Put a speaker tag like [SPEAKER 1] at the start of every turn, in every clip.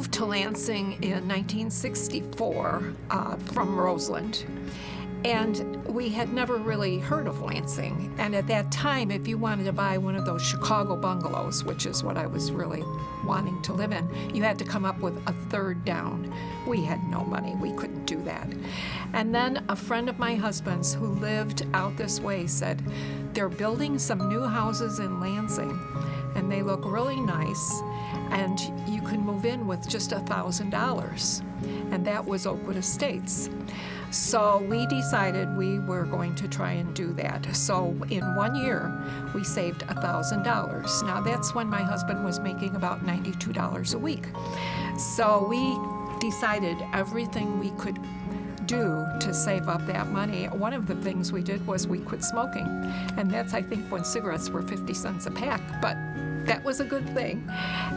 [SPEAKER 1] moved to Lansing in 1964 from Roseland. And we had never really heard of Lansing. And at that time, if you wanted to buy one of those Chicago bungalows, which is what I was really wanting to live in, you had to come up with a third down. We had no money. We couldn't do that. And then a friend of my husband's who lived out this way said, they're building some new houses in Lansing, and they look really nice, and you can move in with just $1,000. And that was Oakwood Estates. So we decided we were going to try and do that. So in 1 year, we saved $1,000. Now that's when my husband was making about $92 a week. So we decided everything we could do to save up that money. One of the things we did was we quit smoking. And that's, I think, when cigarettes were 50 cents a pack. But that was a good thing.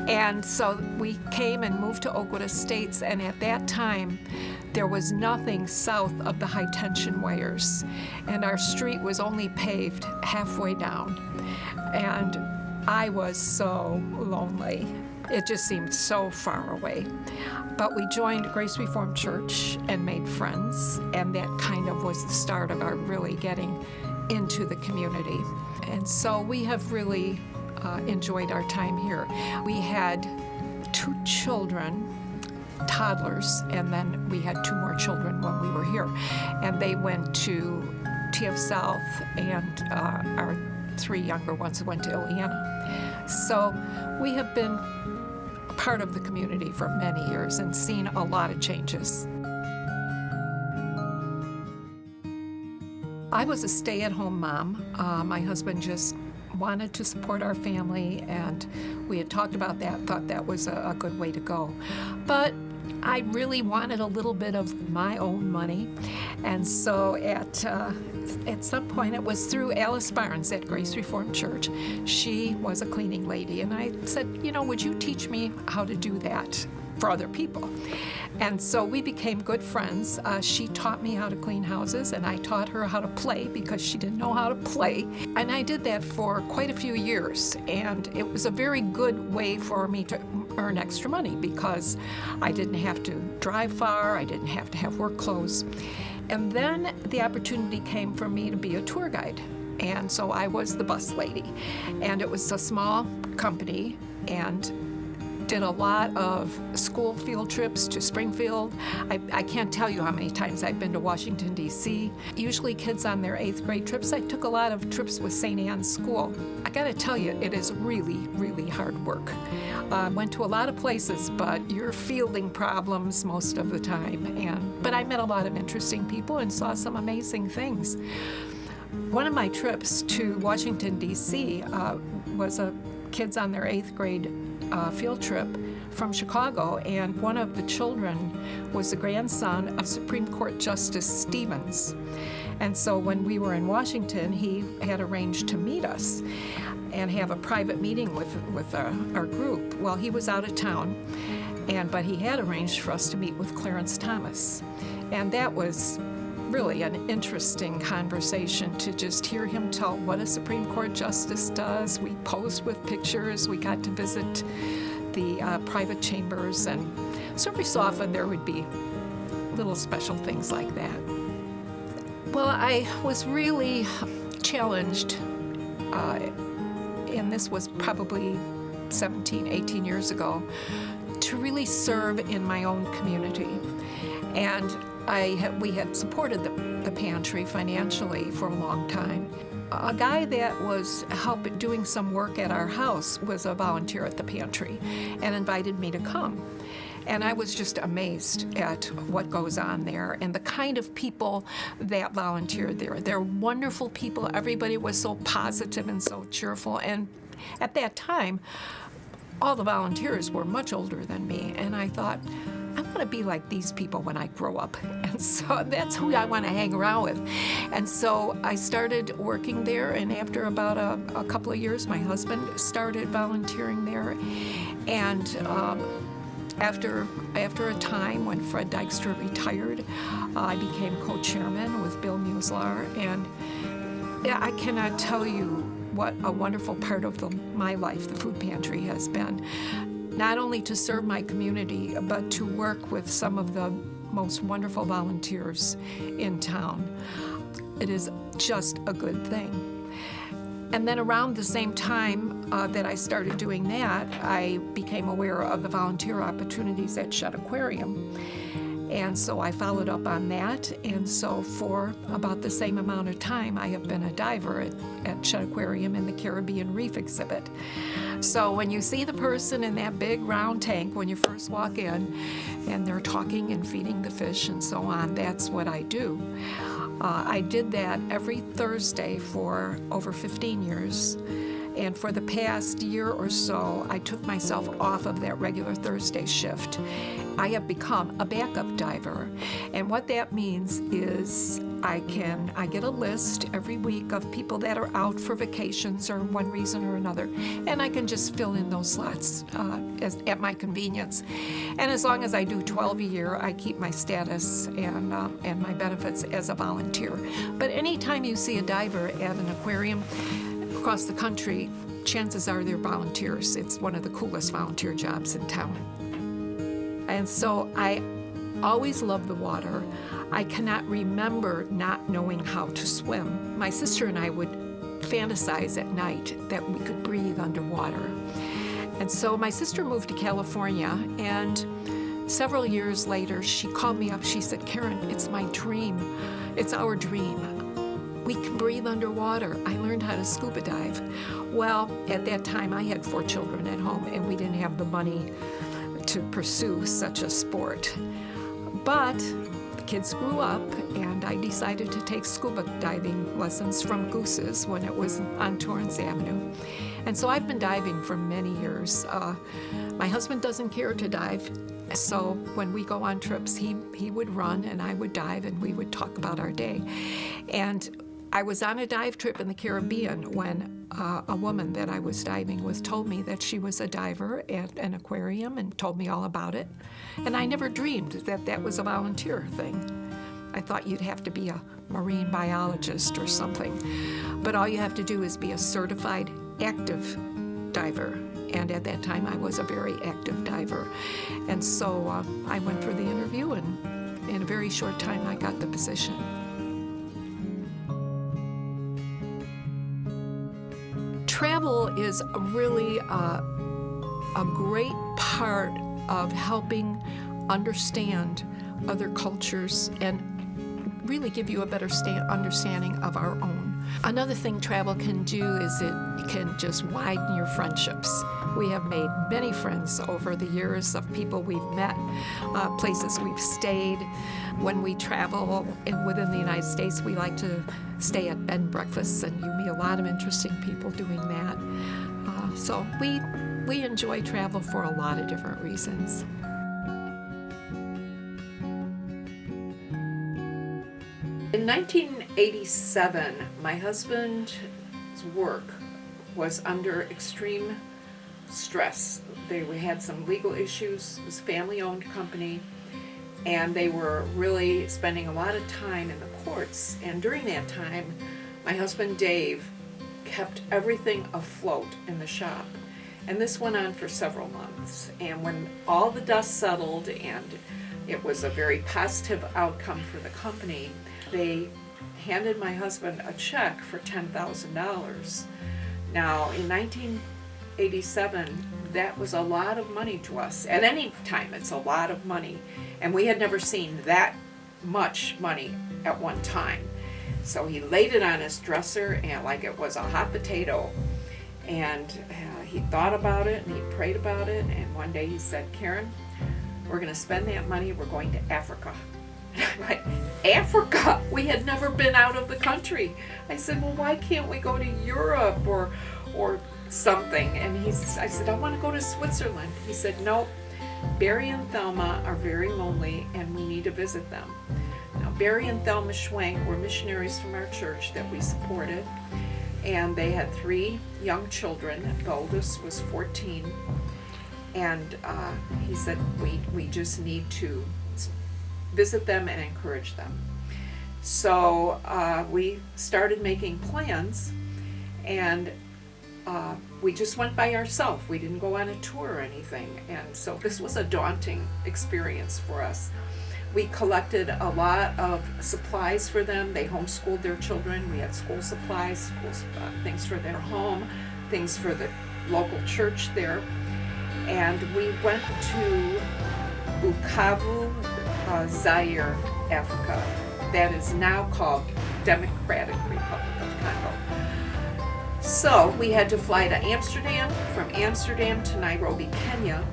[SPEAKER 1] And so we came and moved to Oakwood Estates, and at that time, there was nothing south of the high-tension wires, and our street was only paved halfway down. And I was so lonely. It just seemed so far away. But we joined Grace Reformed Church and made friends, and that kind of was the start of our really getting into the community. And so we have really enjoyed our time here. We had 2 children, toddlers, and then we had 2 more children when we were here. And they went to TF South, and our 3 younger ones went to Ileana. So we have been part of the community for many years and seen a lot of changes. I was a stay-at-home mom. My husband just wanted to support our family, and we had talked about that, thought that was a good way to go. But I really wanted a little bit of my own money, and so at some point, it was through Alice Barnes at Grace Reformed Church. She was a cleaning lady, and I said, would you teach me how to do that for other people? And so we became good friends. She taught me how to clean houses, and I taught her how to play because she didn't know how to play. And I did that for quite a few years, and it was a very good way for me to earn extra money because I didn't have to drive far, I didn't have to have work clothes. And then the opportunity came for me to be a tour guide. And so I was the bus lady. And it was a small company, and did a lot of school field trips to Springfield. I can't tell you how many times I've been to Washington, D.C. Usually kids on their 8th grade trips. I took a lot of trips with St. Anne's School. I gotta tell you, it is really, really hard work. Went to a lot of places, but you're fielding problems most of the time. But I met a lot of interesting people and saw some amazing things. One of my trips to Washington, D.C. Was a kids on their 8th grade field trip from Chicago, and one of the children was the grandson of Supreme Court Justice Stevens. And so when we were in Washington, he had arranged to meet us and have a private meeting with our group. Well, he was out of town, but he had arranged for us to meet with Clarence Thomas. And that was really an interesting conversation to just hear him tell what a Supreme Court justice does. We posed with pictures. We got to visit the private chambers, and so every so often there would be little special things like that. Well, I was really challenged, and this was probably 17, 18 years ago, to really serve in my own community. And we had supported the pantry financially for a long time. A guy that was doing some work at our house was a volunteer at the pantry and invited me to come. And I was just amazed at what goes on there and the kind of people that volunteered there. They're wonderful people. Everybody was so positive and so cheerful. And at that time, all the volunteers were much older than me. And I thought, I want to be like these people when I grow up. And so that's who I want to hang around with. And so I started working there, and after about a couple of years, my husband started volunteering there. And after a time when Fred Dykstra retired, I became co-chairman with Bill Muslar. And I cannot tell you what a wonderful part of my life the food pantry has been. not only to serve my community, but to work with some of the most wonderful volunteers in town. It is just a good thing. And then around the same time that I started doing that, I became aware of the volunteer opportunities at Shedd Aquarium. And so I followed up on that. And so for about the same amount of time, I have been a diver at Shedd Aquarium in the Caribbean Reef exhibit. So when you see the person in that big round tank when you first walk in, and they're talking and feeding the fish and so on, that's what I do. I did that every Thursday for over 15 years. And for the past year or so, I took myself off of that regular Thursday shift. I have become a backup diver. And what that means is I get a list every week of people that are out for vacations or one reason or another. And I can just fill in those slots at my convenience. And as long as I do 12 a year, I keep my status and my benefits as a volunteer. But anytime you see a diver at an aquarium across the country, chances are they're volunteers. It's one of the coolest volunteer jobs in town. And so I always loved the water. I cannot remember not knowing how to swim. My sister and I would fantasize at night that we could breathe underwater. And so my sister moved to California, and several years later, she called me up. She said, "Karen, it's my dream. It's our dream. We can breathe underwater. I learned how to scuba dive." Well, at that time, I had 4 children at home, and we didn't have the money to pursue such a sport. But the kids grew up, and I decided to take scuba diving lessons from Goose's when it was on Torrance Avenue. And so I've been diving for many years. My husband doesn't care to dive, so when we go on trips, he would run and I would dive, and we would talk about our day. And I was on a dive trip in the Caribbean when a woman that I was diving with told me that she was a diver at an aquarium and told me all about it. And I never dreamed that that was a volunteer thing. I thought you'd have to be a marine biologist or something. But all you have to do is be a certified active diver. And at that time, I was a very active diver. And so I went for the interview, and in a very short time, I got the position. Travel is really a great part of helping understand other cultures and really give you a better understanding of our own. Another thing travel can do is it can just widen your friendships. We have made many friends over the years of people we've met, places we've stayed. When we travel within the United States, we like to stay at bed and breakfasts, and you meet a lot of interesting people doing that. So we enjoy travel for a lot of different reasons. In 1987, my husband's work was under extreme stress. We had some legal issues. It was a family-owned company, and they were really spending a lot of time in the courts. And during that time, my husband Dave kept everything afloat in the shop. And this went on for several months. And when all the dust settled and it was a very positive outcome for the company, they handed my husband a check for $10,000. Now, in 1987, that was a lot of money to us. At any time, it's a lot of money. And we had never seen that much money at one time. So he laid it on his dresser and like it was a hot potato. And he thought about it and he prayed about it. And one day he said, "Karen, we're going to spend that money. We're going to Africa." Like, Africa? We had never been out of the country. I said, "Well, why can't we go to Europe or something?" And I said, "I want to go to Switzerland." He said, "No, Barry and Thelma are very lonely and we need to visit them." Now, Barry and Thelma Schwenk were missionaries from our church that we supported, and they had 3 young children. The oldest was 14, and he said, we just need to visit them and encourage them. So we started making plans, and we just went by ourselves. We didn't go on a tour or anything. And so this was a daunting experience for us. We collected a lot of supplies for them. They homeschooled their children. We had school supplies, things for their home, things for the local church there. And we went to Bukavu, Zaire, Africa. That is now called Democratic Republic of Congo. So we had to fly to Amsterdam, from Amsterdam to Nairobi, Kenya,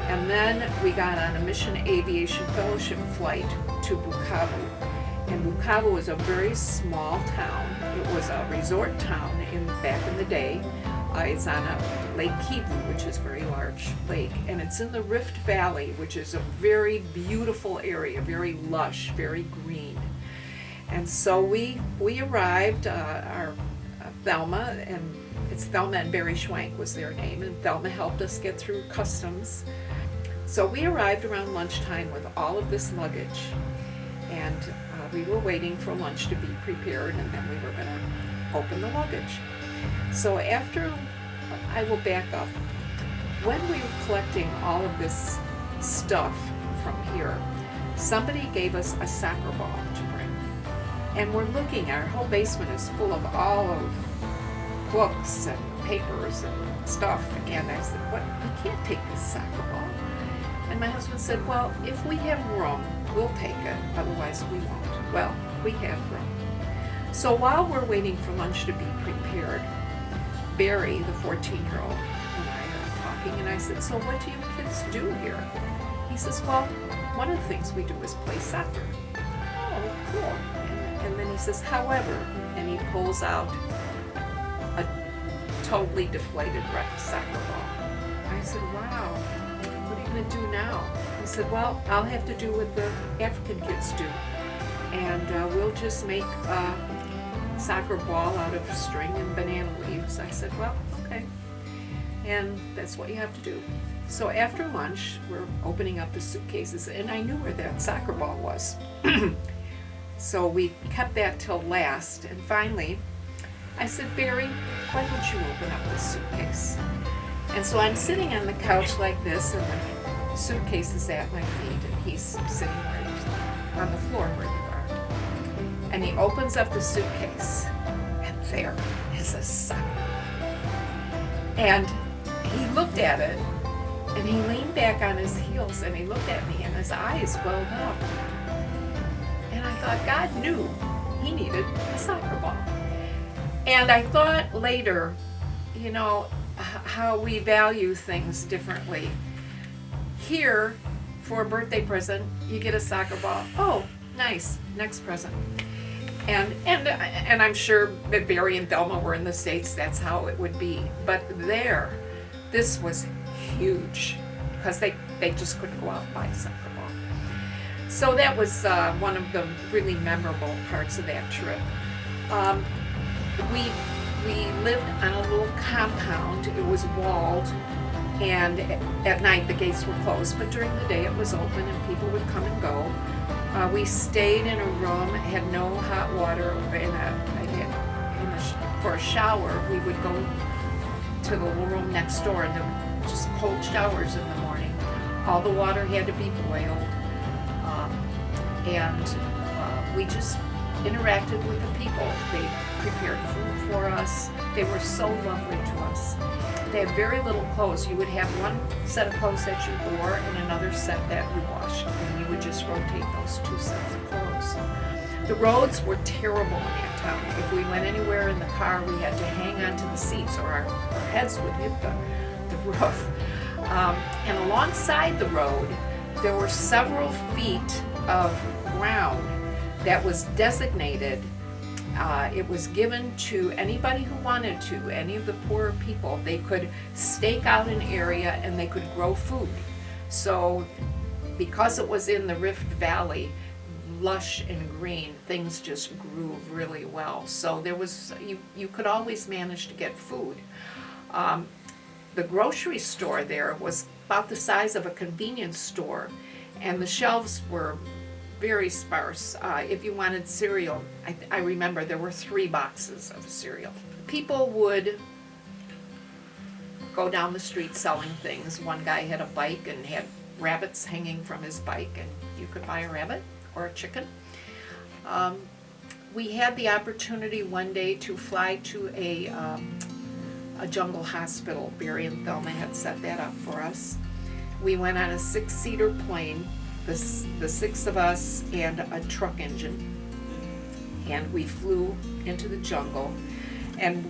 [SPEAKER 1] and then we got on a Mission Aviation Fellowship flight to Bukavu. And Bukavu was a very small town. It was a resort town back in the day. It's on a Lake Kivu, which is a very large lake, and it's in the Rift Valley, which is a very beautiful area, very lush, very green. And so we arrived, our Thelma, and it's Thelma and Barry Schwank was their name, and Thelma helped us get through customs. So we arrived around lunchtime with all of this luggage, and we were waiting for lunch to be prepared, and then we were going to open the luggage. So after, I will back up, when we were collecting all of this stuff from here, somebody gave us a soccer ball to bring. And we're looking, our whole basement is full of all of books and papers and stuff. And I said, "What? We can't take this soccer ball." And my husband said, "Well, if we have room, we'll take it. Otherwise, we won't." Well, we have room. So while we're waiting for lunch to be prepared, Barry, the 14-year-old, and I are talking, and I said, "So what do you kids do here?" He says, "Well, one of the things we do is play soccer." Oh, cool. And then he says, "However," and he pulls out a totally deflated soccer ball. I said, "Wow, what are you going to do now?" He said, "Well, I'll have to do what the African kids do, and we'll just make a soccer ball out of string and banana leaves." I said, "Well, okay." And that's what you have to do. So after lunch, we're opening up the suitcases, and I knew where that soccer ball was. So we kept that till last, and finally, I said, "Barry, why don't you open up this suitcase?" And so I'm sitting on the couch like this, and the suitcase is at my feet, and he's sitting right on the floor where you are. And he opens up the suitcase, and there is a soccer ball. And he looked at it, and he leaned back on his heels, and he looked at me, and his eyes welled up. And I thought, God knew he needed a soccer ball. And I thought later, you know, how we value things differently. Here, for a birthday present, you get a soccer ball. Oh, nice, next present. And I'm sure that Barry and Thelma were in the States, that's how it would be. But there, this was huge, because they just couldn't go out and buy a soccer ball. So that was one of the really memorable parts of that trip. We lived on a little compound. It was walled, and at night the gates were closed, but during the day it was open and people would come and go. We stayed in a room, had no hot water, for a shower we would go to the little room next door, and there were just cold showers in the morning. All the water had to be boiled, and we just interacted with the people. They prepared food for us. They were so lovely to us. They had very little clothes. You would have one set of clothes that you wore and another set that you washed, and you would just rotate those two sets of clothes. The roads were terrible in that town. If we went anywhere in the car, we had to hang onto the seats, or our heads would hit the roof. And alongside the road, there were several feet of ground that was designated. It was given to anybody who wanted to, any of the poorer people. They could stake out an area and they could grow food. So because it was in the Rift Valley, lush and green, things just grew really well. So there was, you could always manage to get food. The grocery store there was about the size of a convenience store, and the shelves were very sparse. If you wanted cereal, I remember there were 3 boxes of cereal. People would go down the street selling things. One guy had a bike and had rabbits hanging from his bike, and you could buy a rabbit or a chicken. We had the opportunity one day to fly to a jungle hospital. Barry and Thelma had set that up for us. We went on a 6-seater plane, the 6 of us and a truck engine, and we flew into the jungle. And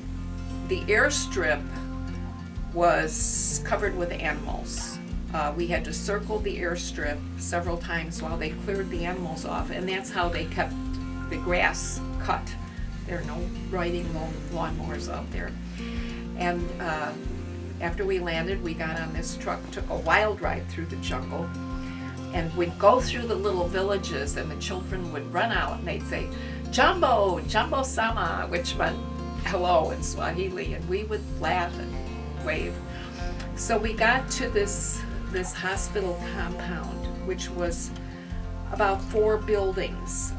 [SPEAKER 1] the airstrip was covered with animals. We had to circle the airstrip several times while they cleared the animals off, and that's how they kept the grass cut. There are no riding lawnmowers out there. And after we landed, we got on this truck, took a wild ride through the jungle, and we'd go through the little villages, and the children would run out and they'd say, "Jumbo, Jumbo Sama," which meant hello in Swahili, and we would laugh and wave. So we got to this hospital compound, which was about 4 buildings.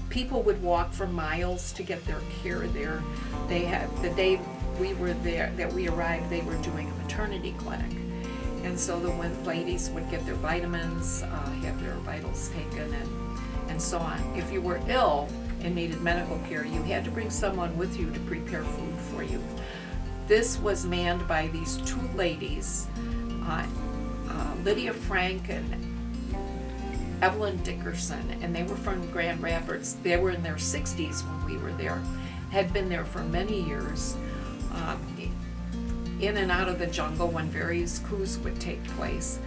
[SPEAKER 1] People would walk for miles to get their care there. They had, the day we were there, that we arrived, they were doing a maternity clinic. And so the ladies would get their vitamins, have their vitals taken, and so on. If you were ill and needed medical care, you had to bring someone with you to prepare food for you. This was manned by these 2 ladies, Lydia Frank and Evelyn Dickerson, and they were from Grand Rapids. They were in their 60s when we were there, had been there for many years, in and out of the jungle when various coups would take place.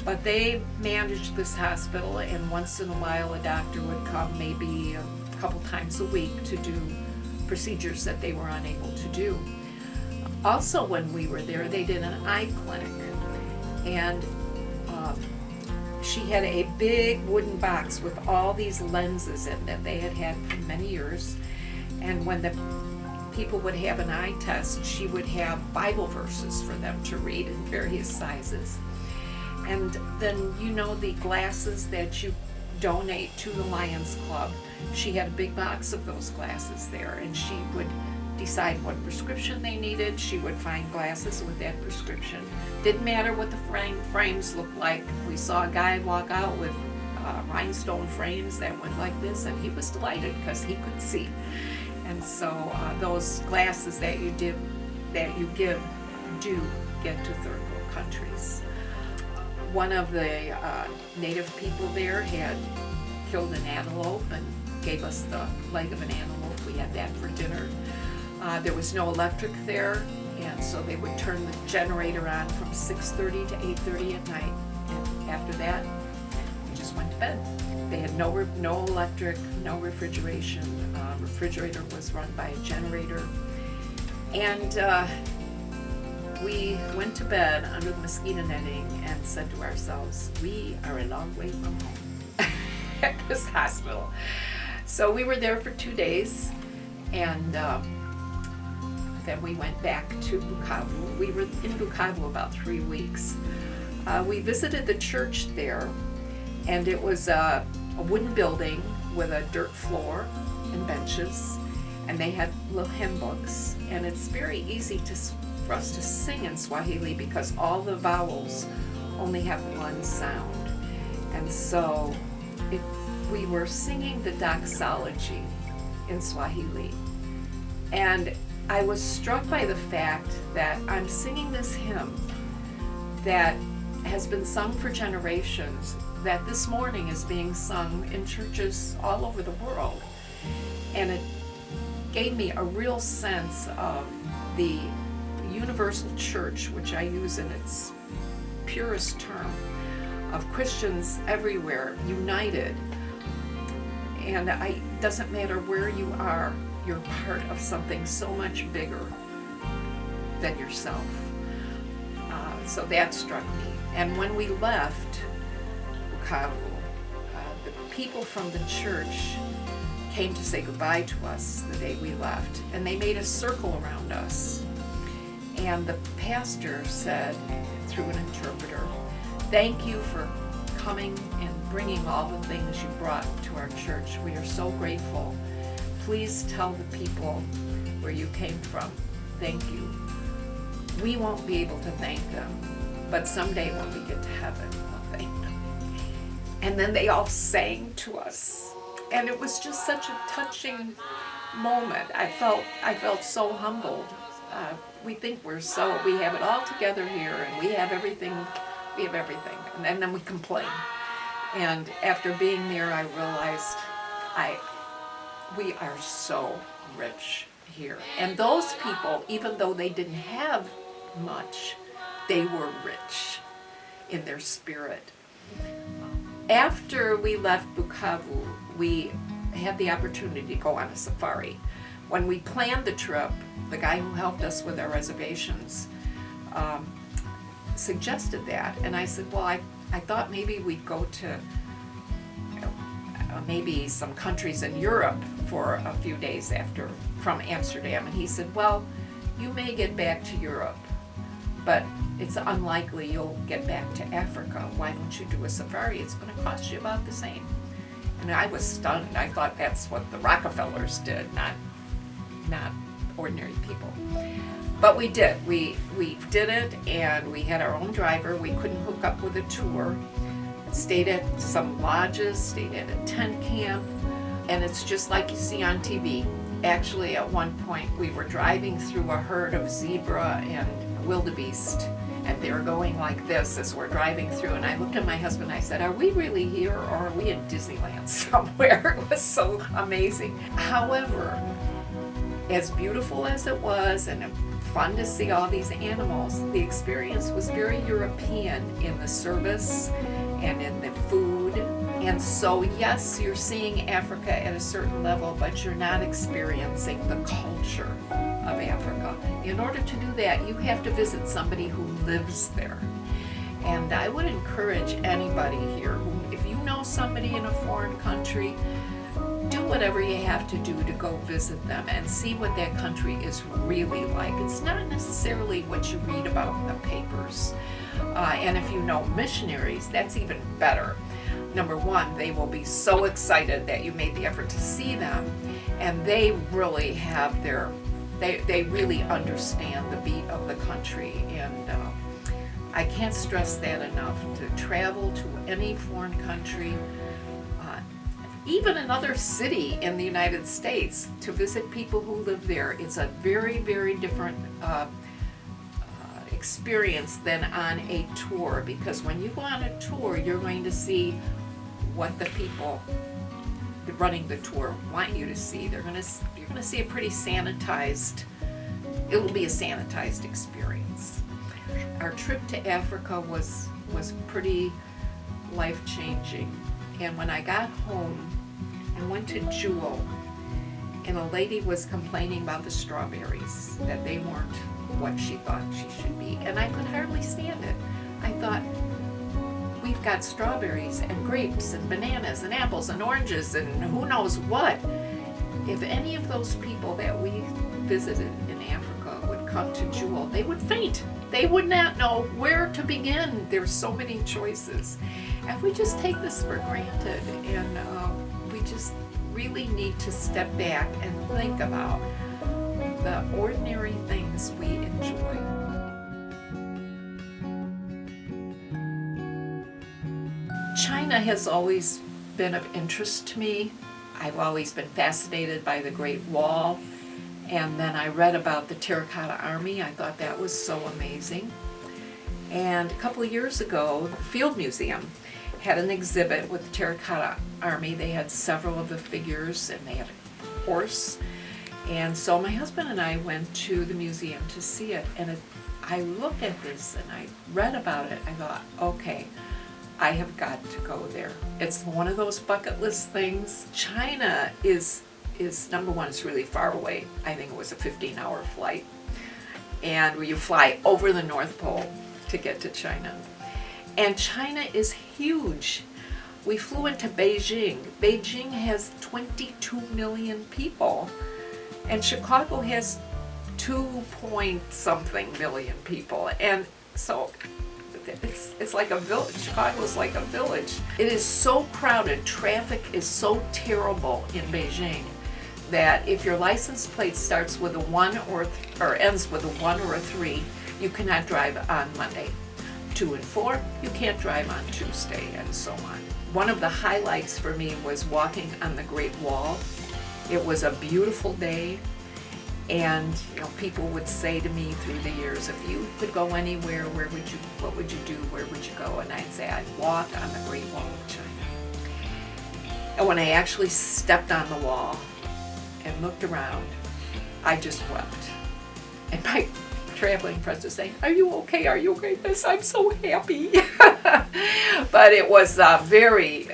[SPEAKER 1] But they managed this hospital, and once in a while a doctor would come, maybe a couple times a week, to do procedures that they were unable to do. Also, when we were there, they did an eye clinic, and she had a big wooden box with all these lenses in that they had had for many years. And when the people would have an eye test, she would have Bible verses for them to read in various sizes. And then, you know, the glasses that you donate to the Lions Club, she had a big box of those glasses there, and she would decide what prescription they needed. She would find glasses with that prescription. Didn't matter what the frames looked like. We saw a guy walk out with rhinestone frames that went like this, and he was delighted because he could see. And so those glasses that you give do get to third world countries. One of the native people there had killed an antelope and gave us the leg of an antelope. We had that for dinner. There was no electric there, and so they would turn the generator on from 6:30 to 8:30 at night. And after that, we just went to bed. They had no electric, no refrigeration. Refrigerator was run by a generator. And we went to bed under the mosquito netting and said to ourselves, we are a long way from home at this hospital. So we were there for 2 days, and then we went back to Bukavu. We were in Bukavu about 3 weeks. We visited the church there, and it was a wooden building with a dirt floor and benches, and they had little hymn books, and it's very easy for us to sing in Swahili because all the vowels only have one sound. And so we were singing the doxology in Swahili, and I was struck by the fact that I'm singing this hymn that has been sung for generations, that this morning is being sung in churches all over the world. And it gave me a real sense of the universal church, which I use in its purest term, of Christians everywhere, united. And it doesn't matter where you are, you're part of something so much bigger than yourself. So that struck me. And when we left Bukavu, the people from the church came to say goodbye to us the day we left, and they made a circle around us. And the pastor said, through an interpreter, "Thank you for coming and bringing all the things you brought to our church. We are so grateful. Please tell the people where you came from, thank you. we won't be able to thank them, but someday when we get to heaven, we'll thank them. And then they all sang to us. And it was just such a touching moment. I felt so humbled. We think we have it all together here, and we have everything, and then we complain. And after being there, I realized we are so rich here. And those people, even though they didn't have much, they were rich in their spirit. After we left Bukavu, we had the opportunity to go on a safari. When we planned the trip, the guy who helped us with our reservations suggested that, and I said, well, I thought maybe we'd go to maybe some countries in Europe for a few days from Amsterdam. And he said, well, you may get back to Europe, but it's unlikely you'll get back to Africa. Why don't you do a safari? It's going to cost you about the same. And I was stunned. I thought that's what the Rockefellers did, not ordinary people. But we did. We did it, and we had our own driver. We couldn't hook up with a tour. Stayed at some lodges, stayed at a tent camp, and it's just like you see on TV. Actually, at one point, we were driving through a herd of zebra and wildebeest, and they were going like this as we're driving through, and I looked at my husband and I said, are we really here, or are we in Disneyland somewhere? It was so amazing. However, as beautiful as it was, and fun to see all these animals, the experience was very European in the service and in the food. And so yes, you're seeing Africa at a certain level, but you're not experiencing the culture of Africa. In order to do that, you have to visit somebody who lives there. And I would encourage anybody here, if you know somebody in a foreign country, do whatever you have to do to go visit them and see what that country is really like. It's not necessarily what you read about in the papers. And if you know missionaries, that's even better. Number one, they will be so excited that you made the effort to see them, and they really have they really understand the beat of the country. And I can't stress that enough. To travel to any foreign country, even another city in the United States, to visit people who live there, it's a very, very different experience than on a tour, because when you go on a tour, you're going to see what the people running the tour want you to see. You're going to see a pretty sanitized, it will be a sanitized experience. Our trip to Africa was pretty life-changing. And when I got home, I went to Jewel, and a lady was complaining about the strawberries, that they weren't what she thought she should be. And I could hardly stand it. I thought, we've got strawberries and grapes and bananas and apples and oranges and who knows what. If any of those people that we visited in Africa would come to Jewel, they would faint. They would not know where to begin. There's so many choices. And we just take this for granted, and we just really need to step back and think about the ordinary things we enjoy. China has always been of interest to me. I've always been fascinated by the Great Wall, and then I read about the Terracotta Army. I thought that was so amazing. And a couple of years ago, the Field Museum had an exhibit with the Terracotta Army. They had several of the figures, and they had a horse. And so my husband and I went to the museum to see it, and I looked at this and I read about it. I thought, okay, I have got to go there. It's one of those bucket list things. China is number one, it's really far away. I think it was a 15-hour flight. And you fly over the North Pole to get to China. And China is huge. We flew into Beijing. Beijing has 22 million people, and Chicago has 2-point-something million people. And so it's like a village. Chicago is like a village. It is so crowded. Traffic is so terrible in Beijing that if your license plate starts with a 1 or ends with a 1 or a 3, you cannot drive on Monday. 2 and 4, you can't drive on Tuesday, and so on. One of the highlights for me was walking on the Great Wall. It was a beautiful day, and people would say to me through the years, if you could go anywhere, what would you do, where would you go? And I'd say I'd walk on the Great Wall of China. And when I actually stepped on the wall and looked around, I just wept. And my traveling friends were saying, are you okay? Are you okay? Yes, I'm so happy. But it was a very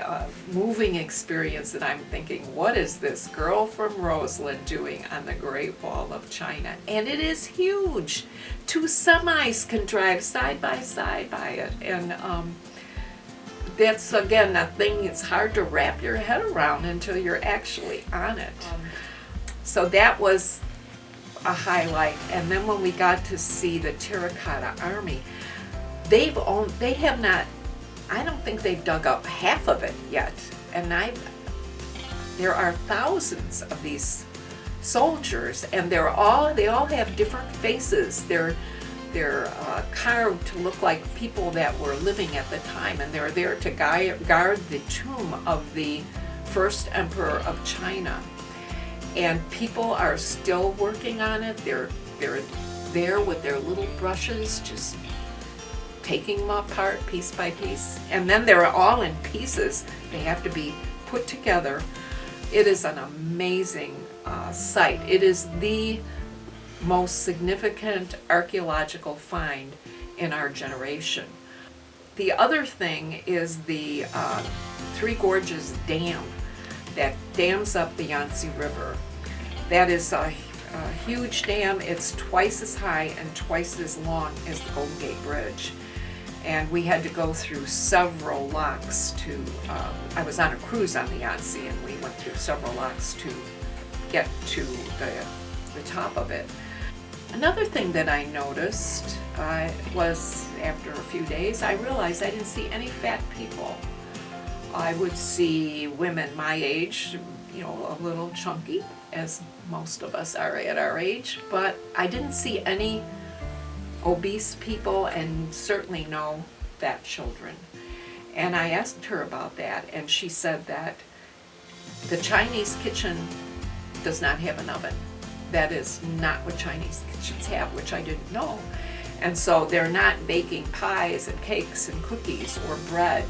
[SPEAKER 1] moving experience, and I'm thinking, what is this girl from Roseland doing on the Great Wall of China? And it is huge. 2 semis can drive side by side by it. And that's, again, a thing it's hard to wrap your head around until you're actually on it. So that was a highlight. And then when we got to see the Terracotta Army, they have not, I don't think they've dug up half of it yet. And there are thousands of these soldiers, and they all have different faces. They're carved to look like people that were living at the time, and they're there to guard the tomb of the first emperor of China. And people are still working on it. They're there with their little brushes, just taking them apart piece by piece. And then they're all in pieces. They have to be put together. It is an amazing site. It is the most significant archaeological find in our generation. The other thing is the Three Gorges Dam that dams up the Yangtze River. That is a huge dam. It's twice as high and twice as long as the Golden Gate Bridge. And we had to go through several locks I was on a cruise on the Yangtze, and we went through several locks to get to the top of it. Another thing that I noticed was, after a few days, I realized I didn't see any fat people. I would see women my age, a little chunky, as most of us are at our age, but I didn't see any obese people, and certainly no fat children. And I asked her about that, and she said that the Chinese kitchen does not have an oven. That is not what Chinese kitchens have, which I didn't know. And so they're not baking pies and cakes and cookies or bread.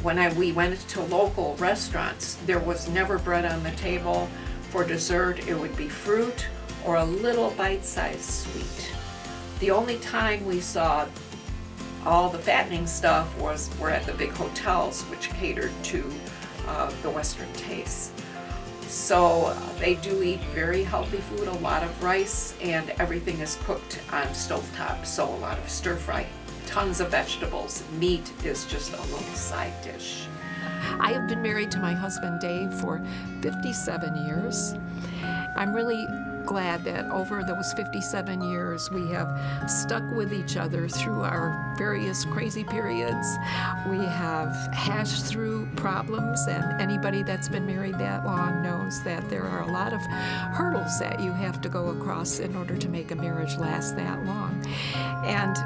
[SPEAKER 1] When we went to local restaurants, there was never bread on the table. For dessert, it would be fruit or a little bite-sized sweet. The only time we saw all the fattening stuff were at the big hotels, which catered to the Western tastes. So they do eat very healthy food, a lot of rice, and everything is cooked on stovetop, so a lot of stir fry, tons of vegetables. Meat is just a little side dish. I have been married to my husband Dave for 57 years. I'm really glad that over those 57 years we have stuck with each other through our various crazy periods. We have hashed through problems, and anybody that's been married that long knows that there are a lot of hurdles that you have to go across in order to make a marriage last that long. And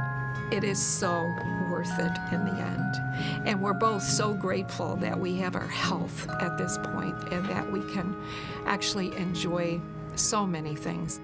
[SPEAKER 1] it is so worth it in the end. And we're both so grateful that we have our health at this point and that we can actually enjoy so many things.